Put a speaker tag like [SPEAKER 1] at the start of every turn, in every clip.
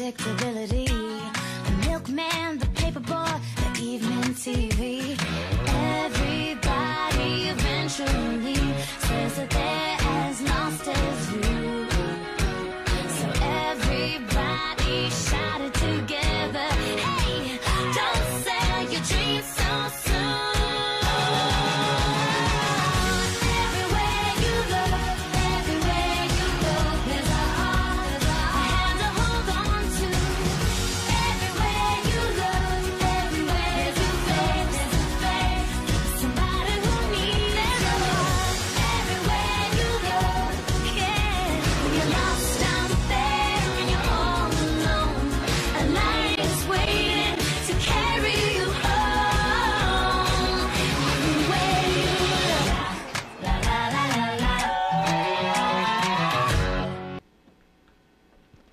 [SPEAKER 1] predictability. The milkman, the paperboy, the evening TV. Everybody eventually says that they're as lost as you. So everybody shout it together. Hey, don't sell your dreams so soon.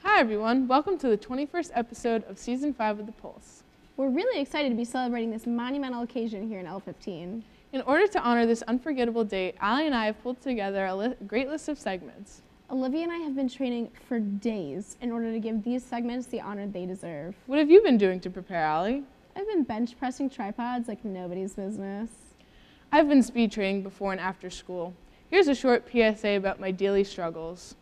[SPEAKER 2] Hi everyone, welcome to the 21st episode of Season 5 of The Pulse.
[SPEAKER 3] We're really excited to be celebrating this monumental occasion here in L15.
[SPEAKER 2] In order to honor this unforgettable date, Allie and I have pulled together a great list of segments.
[SPEAKER 3] Olivia and I have been training for days in order to give these segments the honor they deserve.
[SPEAKER 2] What have you been doing to prepare, Allie?
[SPEAKER 3] I've been bench pressing tripods like nobody's business.
[SPEAKER 2] I've been speed training before and after school. Here's a short PSA about my daily struggles.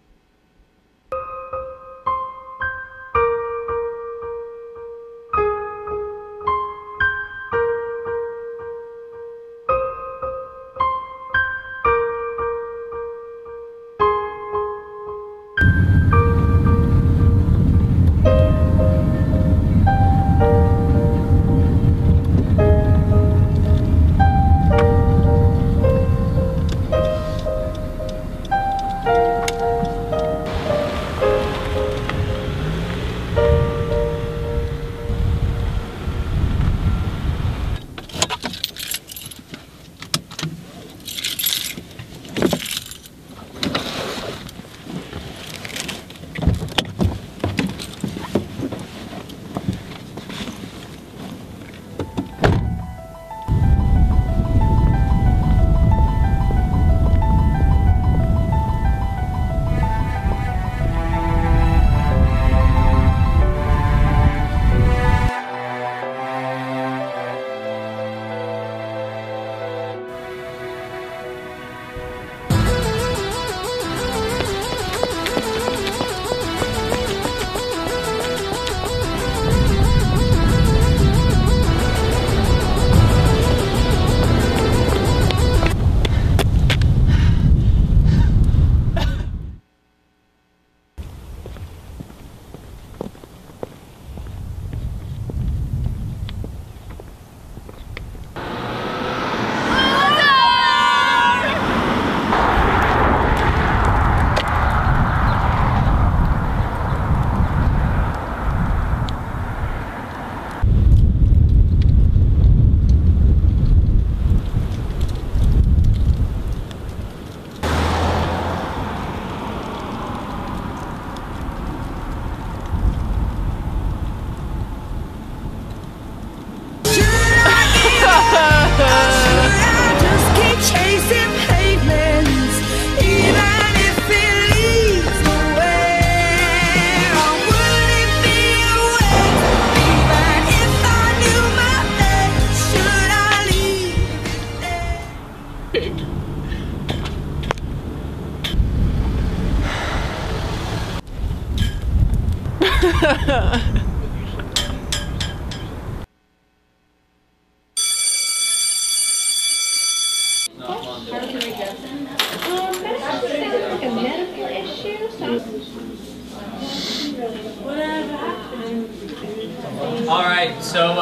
[SPEAKER 4] All right, so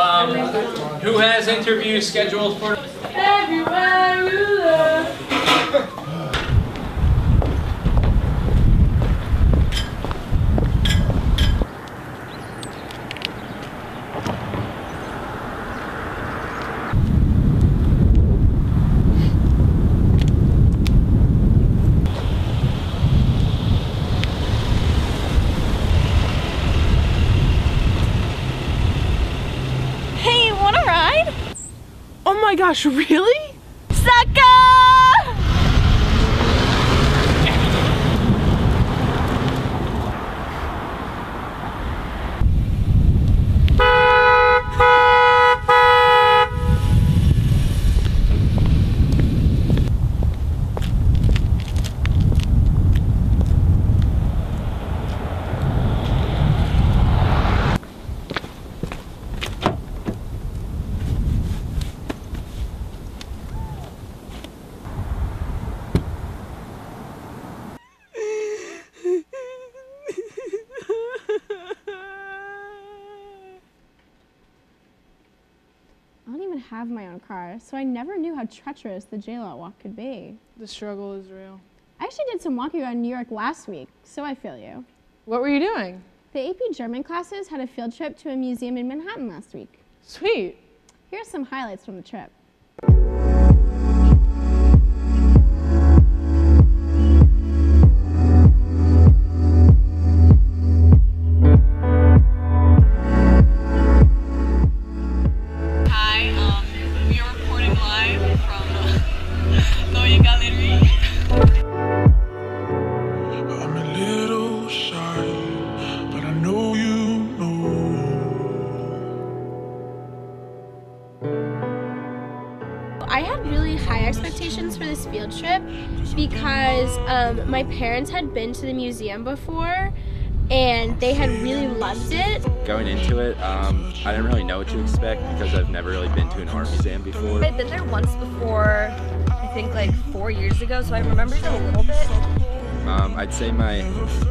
[SPEAKER 4] who has interviews scheduled for?
[SPEAKER 2] Everywhere you look. Oh my gosh, really?
[SPEAKER 3] Sucker! I don't even have my own car, so I never knew how treacherous the J-Lot walk could be.
[SPEAKER 2] The struggle is real.
[SPEAKER 3] I actually did some walking around New York last week, so I feel you.
[SPEAKER 2] What were you doing?
[SPEAKER 3] The AP German classes had a field trip to a museum in Manhattan last week.
[SPEAKER 2] Sweet.
[SPEAKER 3] Here are some highlights from the trip.
[SPEAKER 5] Hi, we are reporting live from Neue Galerie.
[SPEAKER 6] I'm a little shy, but I know you know.
[SPEAKER 7] I had really high expectations for this field trip because my parents had been to the museum before and they had really loved it.
[SPEAKER 8] Going into it, I didn't really know what to expect because I've never really been to an art museum before.
[SPEAKER 5] I've been there once before, I think like 4 years ago, so I remember it a little bit.
[SPEAKER 8] I'd say my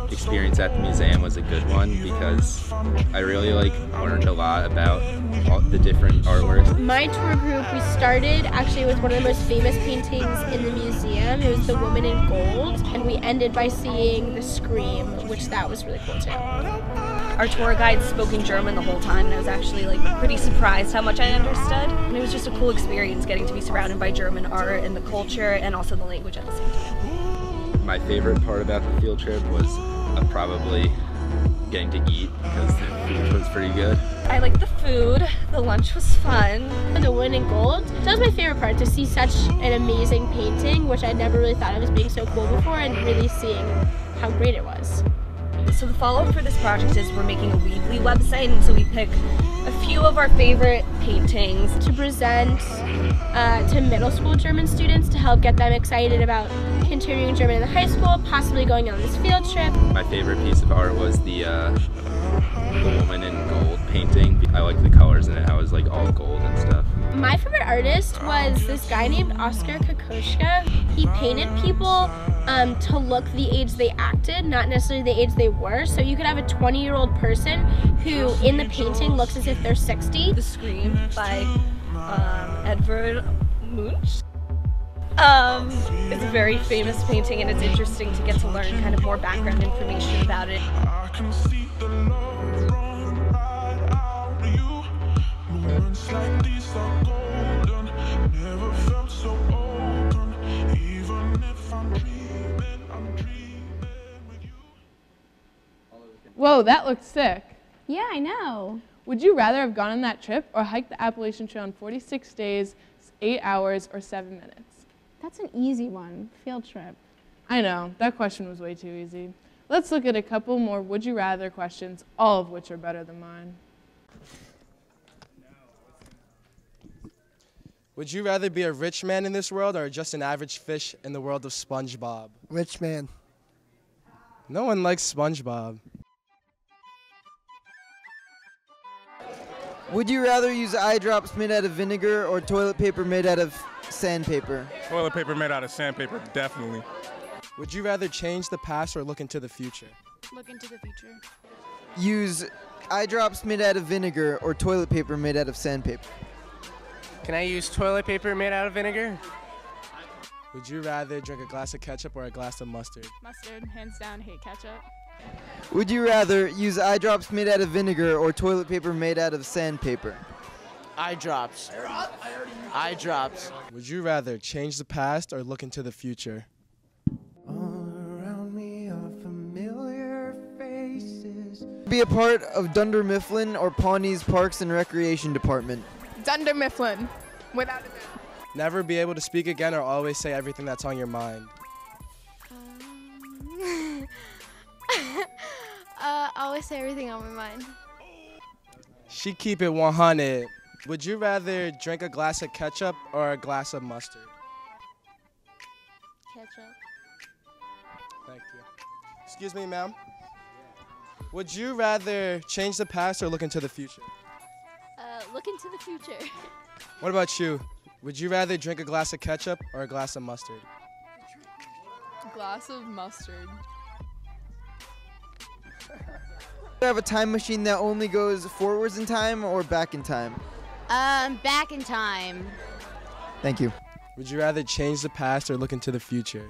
[SPEAKER 8] experience at the museum was a good one because I really learned a lot about all the different artworks.
[SPEAKER 7] My tour group, we started actually with one of the most famous paintings in the museum. It was The Woman in Gold, and we ended by seeing The Scream, which that was really cool too.
[SPEAKER 5] Our tour guide spoke in German the whole time, and I was actually pretty surprised how much I understood. And it was just a cool experience getting to be surrounded by German art and the culture and also the language at the same time.
[SPEAKER 8] My favorite part about the field trip was probably getting to eat because the food was pretty good.
[SPEAKER 5] I liked the food, the lunch was fun.
[SPEAKER 7] The Woman in Gold, that was my favorite part, to see such an amazing painting, which I never really thought of as being so cool before, and really seeing how great it was.
[SPEAKER 5] So the follow-up for this project is we're making a Weebly website, and so we pick a few of our favorite paintings
[SPEAKER 7] to present to middle school German students to help get them excited about continuing German in the high school, possibly going on this field trip.
[SPEAKER 8] My favorite piece of art was the Woman in Gold painting. I liked the colors in it, how it was all gold and stuff.
[SPEAKER 7] My favorite artist was this guy named Oskar Kokoschka. He painted people to look the age they acted, not necessarily the age they were. So you could have a 20-year-old person who in the painting looks as if they're 60.
[SPEAKER 5] The Scream by Edvard Munch. It's a very famous painting, and it's interesting to get to learn kind of more background information about it.
[SPEAKER 6] I can see the love run right out of you. Moments like these are golden. Never felt so open. Even if I'm dreaming with you.
[SPEAKER 2] Whoa, that looked sick.
[SPEAKER 3] Yeah, I know.
[SPEAKER 2] Would you rather have gone on that trip or hiked the Appalachian Trail in 46 days, 8 hours, or 7 minutes?
[SPEAKER 3] That's an easy one, field trip.
[SPEAKER 2] I know, that question was way too easy. Let's look at a couple more would you rather questions, all of which are better than mine.
[SPEAKER 9] Would you rather be a rich man in this world or just an average fish in the world of SpongeBob?
[SPEAKER 10] Rich man.
[SPEAKER 9] No one likes SpongeBob.
[SPEAKER 10] Would you rather use eye drops made out of vinegar or toilet paper made out of sandpaper?
[SPEAKER 11] Toilet paper made out of sandpaper, definitely.
[SPEAKER 9] Would you rather change the past or look into the future?
[SPEAKER 12] Look into the future.
[SPEAKER 10] Use eye drops made out of vinegar or toilet paper made out of sandpaper?
[SPEAKER 13] Can I use toilet paper made out of vinegar?
[SPEAKER 9] Would you rather drink a glass of ketchup or a glass of mustard?
[SPEAKER 12] Mustard, hands down, hate ketchup.
[SPEAKER 10] Would you rather use eye drops made out of vinegar or toilet paper made out of sandpaper?
[SPEAKER 13] Eye drops. Eye drops.
[SPEAKER 9] Would you rather change the past or look into the future?
[SPEAKER 10] All around me are familiar faces. Be a part of Dunder Mifflin or Pawnee's Parks and Recreation Department?
[SPEAKER 12] Dunder Mifflin, without a doubt.
[SPEAKER 9] Never be able to speak again or always say everything that's on your mind?
[SPEAKER 14] Always say everything on my mind.
[SPEAKER 9] She keep it 100. Would you rather drink a glass of ketchup or a glass of mustard?
[SPEAKER 14] Ketchup.
[SPEAKER 9] Thank you. Excuse me, ma'am. Would you rather change the past or look into the future?
[SPEAKER 14] Look into the future.
[SPEAKER 9] What about you? Would you rather drink a glass of ketchup or a glass of mustard?
[SPEAKER 12] Glass of mustard.
[SPEAKER 10] Do you have a time machine that only goes forwards in time or back in time?
[SPEAKER 15] Back in time.
[SPEAKER 10] Thank you.
[SPEAKER 9] Would you rather change the past or look into the future?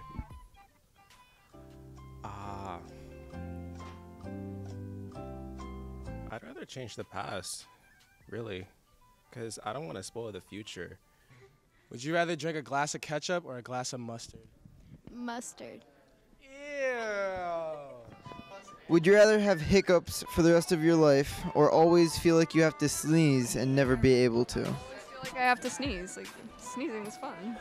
[SPEAKER 16] I'd rather change the past, really, because I don't want to spoil the future.
[SPEAKER 9] Would you rather drink a glass of ketchup or a glass of mustard?
[SPEAKER 14] Mustard.
[SPEAKER 10] Would you rather have hiccups for the rest of your life or always feel like you have to sneeze and never be able to?
[SPEAKER 17] I feel like I have to sneeze. Like, sneezing is fun.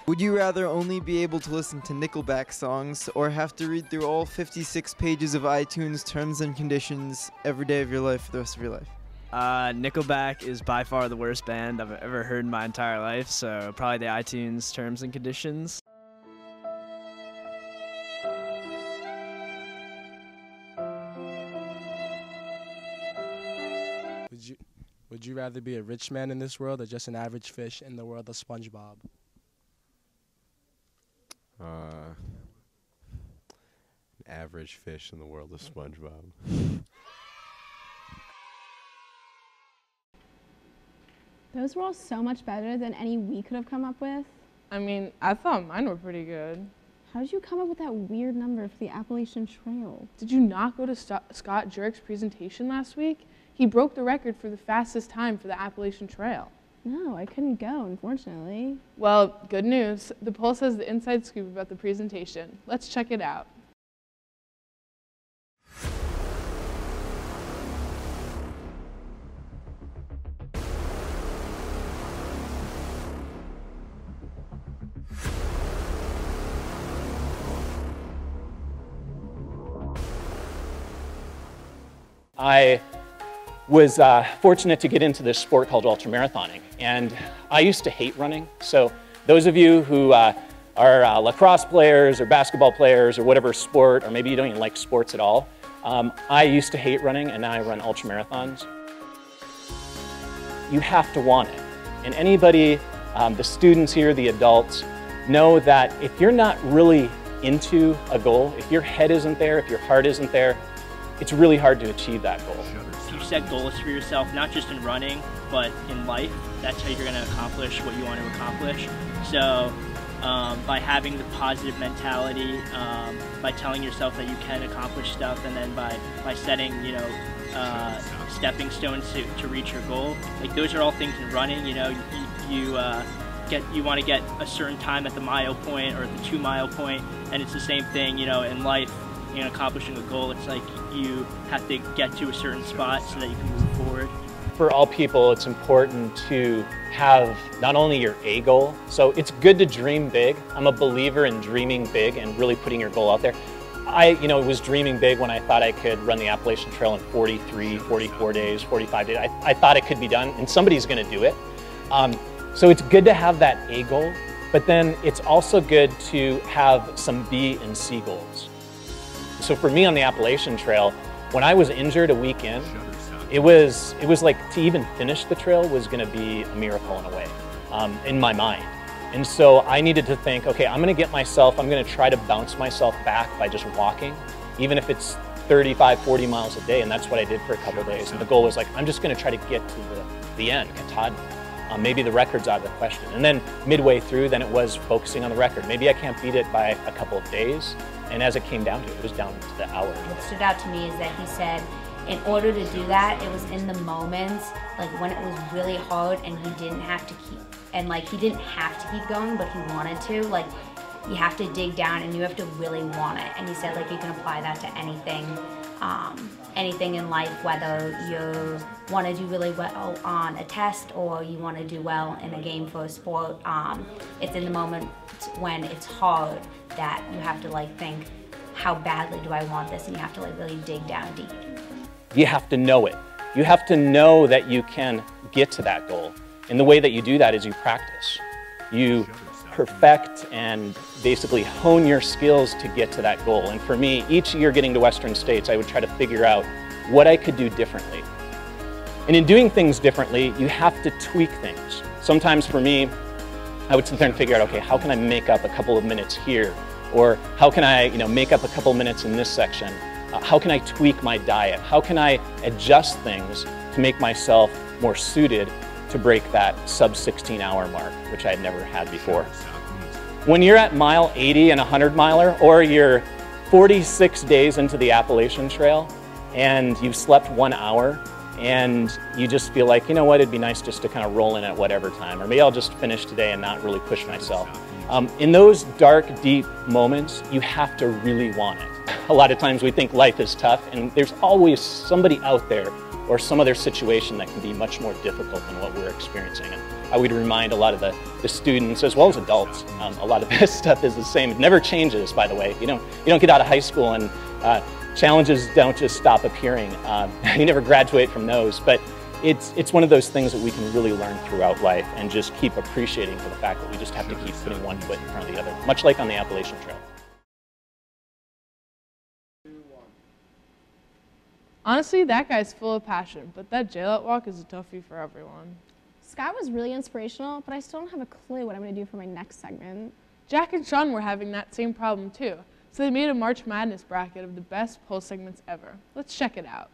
[SPEAKER 10] Would you rather only be able to listen to Nickelback songs or have to read through all 56 pages of iTunes terms and conditions every day of your life for the rest of your life?
[SPEAKER 18] Nickelback is by far the worst band I've ever heard in my entire life, so probably the iTunes terms and conditions.
[SPEAKER 9] Would you rather be a rich man in this world or just an average fish in the world of SpongeBob?
[SPEAKER 19] An average fish in the world of SpongeBob.
[SPEAKER 3] Those were all so much better than any we could have come up with.
[SPEAKER 2] I mean, I thought mine were pretty good.
[SPEAKER 3] How did you come up with that weird number for the Appalachian Trail?
[SPEAKER 2] Did you not go to Scott Jurek's presentation last week? He broke the record for the fastest time for the Appalachian Trail.
[SPEAKER 3] No, I couldn't go, unfortunately.
[SPEAKER 2] Well, good news. The Pulse has the inside scoop about the presentation. Let's check it out.
[SPEAKER 20] I was fortunate to get into this sport called ultramarathoning, and I used to hate running. So those of you who are lacrosse players or basketball players or whatever sport, or maybe you don't even like sports at all, I used to hate running, and now I run ultramarathons. You have to want it. And anybody, the students here, the adults, know that if you're not really into a goal, if your head isn't there, if your heart isn't there, it's really hard to achieve that goal.
[SPEAKER 21] You set goals for yourself, not just in running, but in life. That's how you're going to accomplish what you want to accomplish. So by having the positive mentality, by telling yourself that you can accomplish stuff, and then by setting, stepping stones to reach your goal, like those are all things in running. You want to get a certain time at the mile point or at the 2 mile point, and it's the same thing, in life. Accomplishing a goal, it's like you have to get to a certain spot so that you can move forward.
[SPEAKER 20] For all people, it's important to have not only your A goal, so it's good to dream big. I'm a believer in dreaming big and really putting your goal out there. I was dreaming big when I thought I could run the Appalachian Trail in 43, 44 days, 45 days. I thought it could be done, and somebody's going to do it. So it's good to have that A goal, but then it's also good to have some B and C goals. So for me on the Appalachian Trail, when I was injured a week in, it was like to even finish the trail was going to be a miracle in a way, in my mind. And so I needed to think, okay, I'm going to try to bounce myself back by just walking, even if it's 35, 40 miles a day, and that's what I did for a couple of days. And the goal was like, I'm just going to try to get to the end, Katad. Maybe the record's out of the question. And then midway through, then it was focusing on the record. Maybe I can't beat it by a couple of days. And as it came down to it, it was down to the hour.
[SPEAKER 22] What stood out to me is that he said, in order to do that, it was in the moments, like when it was really hard and he didn't have to keep, going, but he wanted to. Like, you have to dig down and you have to really want it. And he said, like, you can apply that to anything, anything in life, whether you want to do really well on a test or you want to do well in a game for a sport. It's in the moment when it's hard that you have to think, how badly do I want this? And you have to really dig down deep.
[SPEAKER 20] You have to know it. You have to know that you can get to that goal. And the way that you do that is you practice. You perfect and basically hone your skills to get to that goal. And for me, each year getting to Western States, I would try to figure out what I could do differently. And in doing things differently, you have to tweak things. Sometimes for me, I would sit there and figure out, okay, how can I make up a couple of minutes here? Or how can I make up a couple of minutes in this section? How can I tweak my diet? How can I adjust things to make myself more suited to break that sub 16-hour mark, which I had never had before. When you're at mile 80 and 100 miler, or you're 46 days into the Appalachian Trail and you've slept 1 hour and you just feel like, you know what, it'd be nice just to kind of roll in at whatever time, or maybe I'll just finish today and not really push myself. In those dark, deep moments, you have to really want it. A lot of times we think life is tough, and there's always somebody out there or some other situation that can be much more difficult than what we're experiencing. And I would remind a lot of the students, as well as adults, a lot of this stuff is the same. It never changes, by the way. You don't get out of high school and challenges don't just stop appearing. You never graduate from those, but it's one of those things that we can really learn throughout life and just keep appreciating for the fact that we just have to keep putting one foot in front of the other, much like on the Appalachian Trail.
[SPEAKER 2] Honestly, that guy's full of passion, but that jail-out walk is a toughie for everyone.
[SPEAKER 3] Sky was really inspirational, but I still don't have a clue what I'm going to do for my next segment.
[SPEAKER 2] Jack and Sean were having that same problem too, so they made a March Madness bracket of the best pulse segments ever. Let's check it out.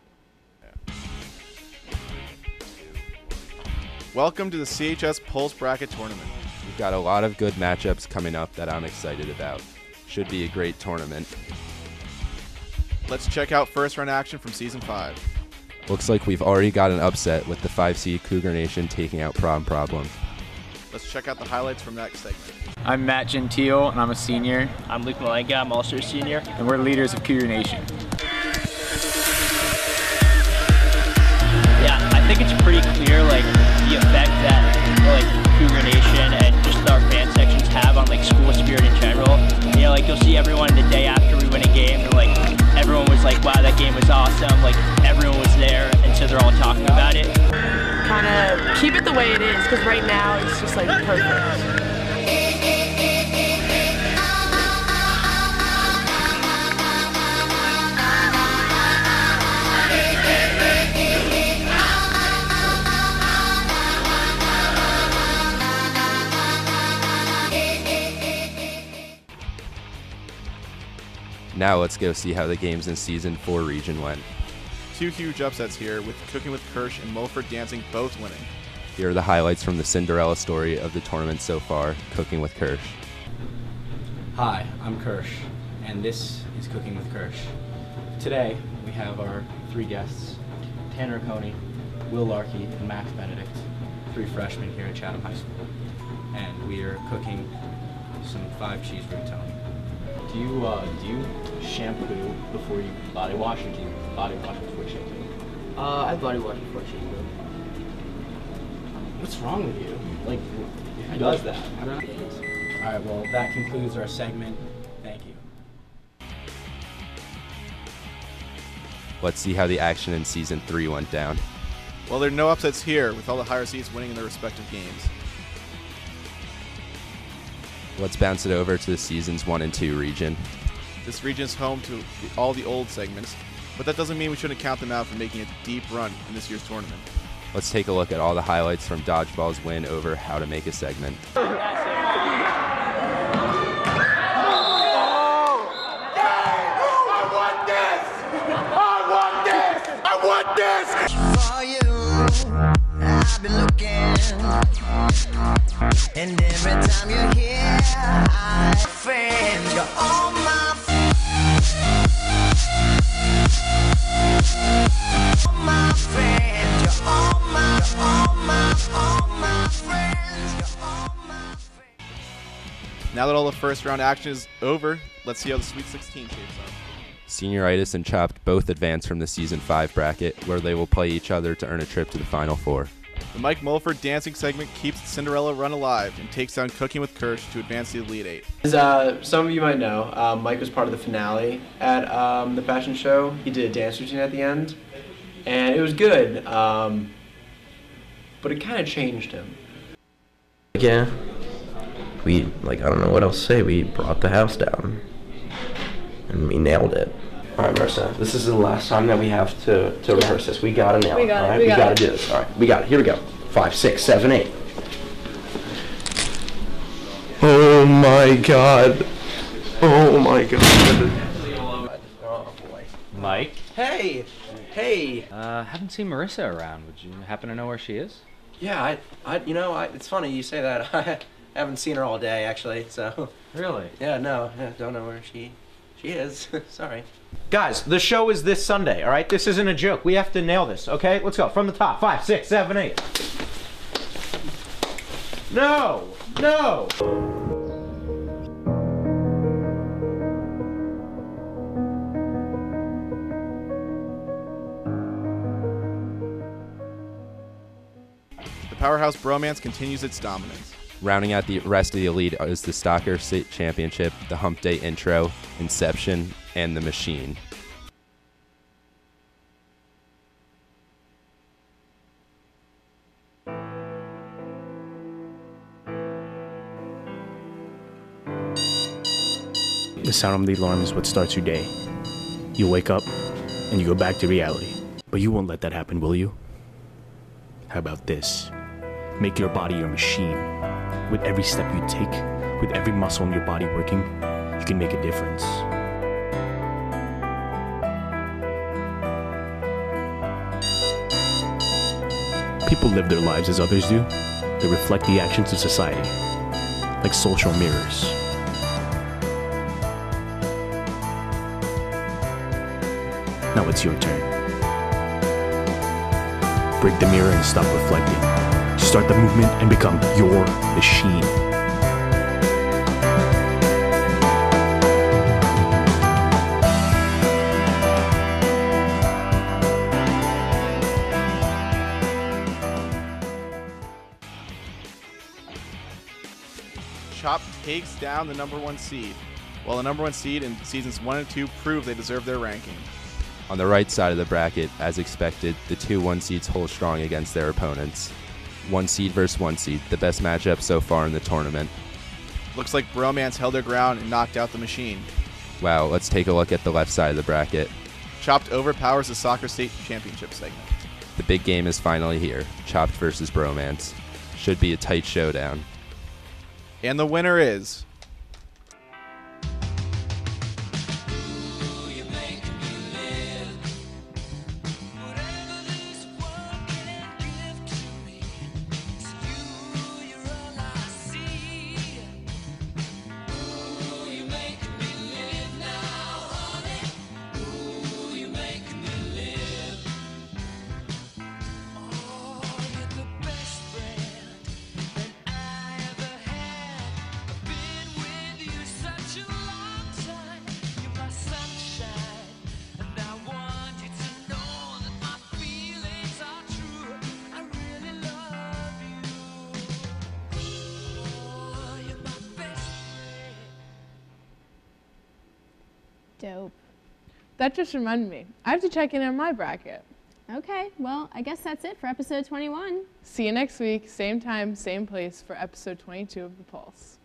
[SPEAKER 1] Welcome to the CHS Pulse Bracket Tournament.
[SPEAKER 8] We've got a lot of good matchups coming up that I'm excited about. Should be a great tournament.
[SPEAKER 1] Let's check out first round action from Season 5.
[SPEAKER 8] Looks like we've already got an upset with the 5 seed Cougar Nation taking out Prom Problem.
[SPEAKER 1] Let's check out the highlights from that segment.
[SPEAKER 4] I'm Matt Gentile, and I'm a senior.
[SPEAKER 21] I'm Luke Malenga, I'm also a senior.
[SPEAKER 4] And we're leaders of Cougar Nation.
[SPEAKER 21] Yeah, I think it's pretty clear, like, the effect that, like, Cougar Nation and just our fan sections have on, like, school spirit in general. You know, like, you'll see everyone the day after we win a game, and, like, everyone was like, wow, that game was awesome. Like, everyone was there, and so they're all talking about it.
[SPEAKER 23] Kind of keep it the way it is, because right now it's just, like, perfect.
[SPEAKER 8] Now let's go see how the games in Season 4 region went.
[SPEAKER 1] Two huge upsets here, with Cooking with Kirsch and Mulford Dancing both winning.
[SPEAKER 8] Here are the highlights from the Cinderella story of the tournament so far, Cooking with Kirsch.
[SPEAKER 24] Hi, I'm Kirsch, and this is Cooking with Kirsch. Today, we have our 3 guests, Tanner Coney, Will Larkey, and Max Benedict, 3 freshmen here at Chatham High School. And we are cooking some 5 cheese rigatoni. Do you shampoo before you body wash, or do you body wash before shampoo?
[SPEAKER 25] I body wash before shampoo.
[SPEAKER 24] What's wrong with you? Like, who does that? Alright, well, that concludes our segment. Thank you.
[SPEAKER 8] Let's see how the action in Season 3 went down.
[SPEAKER 1] Well, there are no upsets here, with all the higher seeds winning in their respective games.
[SPEAKER 8] Let's bounce it over to the Seasons 1 and 2 region.
[SPEAKER 1] This region is home to all the old segments, but that doesn't mean we shouldn't count them out for making a deep run in this year's tournament.
[SPEAKER 8] Let's take a look at all the highlights from Dodgeball's win over How to Make a Segment.
[SPEAKER 26] I've been looking, and every time you're here, friends, you're all my friends, you're all my friends, you're all my friends.
[SPEAKER 1] Now that all the first round action is over, let's see how the Sweet 16 shapes up.
[SPEAKER 8] Senioritis and Chopped both advance from the Season 5 bracket, where they will play each other to earn a trip to the Final Four.
[SPEAKER 1] The Mike Mulford dancing segment keeps the Cinderella run alive and takes down Cooking with Kirsch to advance to the Elite 8.
[SPEAKER 27] As some of you might know, Mike was part of the finale at the fashion show. He did a dance routine at the end, and it was good, but it kind of changed him.
[SPEAKER 28] Yeah, I don't know what else to say. We brought the house down, and we nailed it. All right, Marissa, this is the last time that we have to rehearse this. We gotta nail it, all right? We gotta do this, all right? We got it, here we go. 5, 6, 7, 8. Oh my God. Oh my God.
[SPEAKER 29] Oh boy. Mike?
[SPEAKER 27] Hey! Hey!
[SPEAKER 29] Haven't seen Marissa around. Would you happen to know where she is?
[SPEAKER 24] Yeah, it's funny you say that. I haven't seen her all day, actually, so.
[SPEAKER 5] Really?
[SPEAKER 24] Yeah, no, don't know where she is. Sorry.
[SPEAKER 6] Guys, the show is this Sunday, all right? This isn't a joke. We have to nail this, okay? Let's go. From the top. 5, 6, 7, 8. No! No!
[SPEAKER 1] The Powerhouse Bromance continues its dominance.
[SPEAKER 8] Rounding out the rest of the elite is the Stalker State Championship, the Hump Day Intro, Inception, and the Machine.
[SPEAKER 7] The sound of the alarm is what starts your day. You wake up and you go back to reality. But you won't let that happen, will you? How about this? Make your body your machine. With every step you take, with every muscle in your body working, you can make a difference. People live their lives as others do. They reflect the actions of society, like social mirrors. Now it's your turn. Break the mirror and stop reflecting. Start the movement and become your machine.
[SPEAKER 1] Chopped takes down the #1 seed, while the #1 seed in seasons 1 and 2 prove they deserve their ranking.
[SPEAKER 8] On the right side of the bracket, as expected, the 2 1 seeds hold strong against their opponents. 1 seed versus 1 seed, the best matchup so far in the tournament.
[SPEAKER 1] Looks like Bromance held their ground and knocked out the Machine.
[SPEAKER 8] Wow, let's take a look at the left side of the bracket.
[SPEAKER 1] Chopped overpowers the Soccer State Championship segment.
[SPEAKER 8] The big game is finally here, Chopped versus Bromance. Should be a tight showdown.
[SPEAKER 1] And the winner is...
[SPEAKER 3] Dope.
[SPEAKER 2] That just reminded me. I have to check in on my bracket.
[SPEAKER 3] Okay, well, I guess that's it for episode 21.
[SPEAKER 2] See you next week, same time, same place for episode 22 of The Pulse.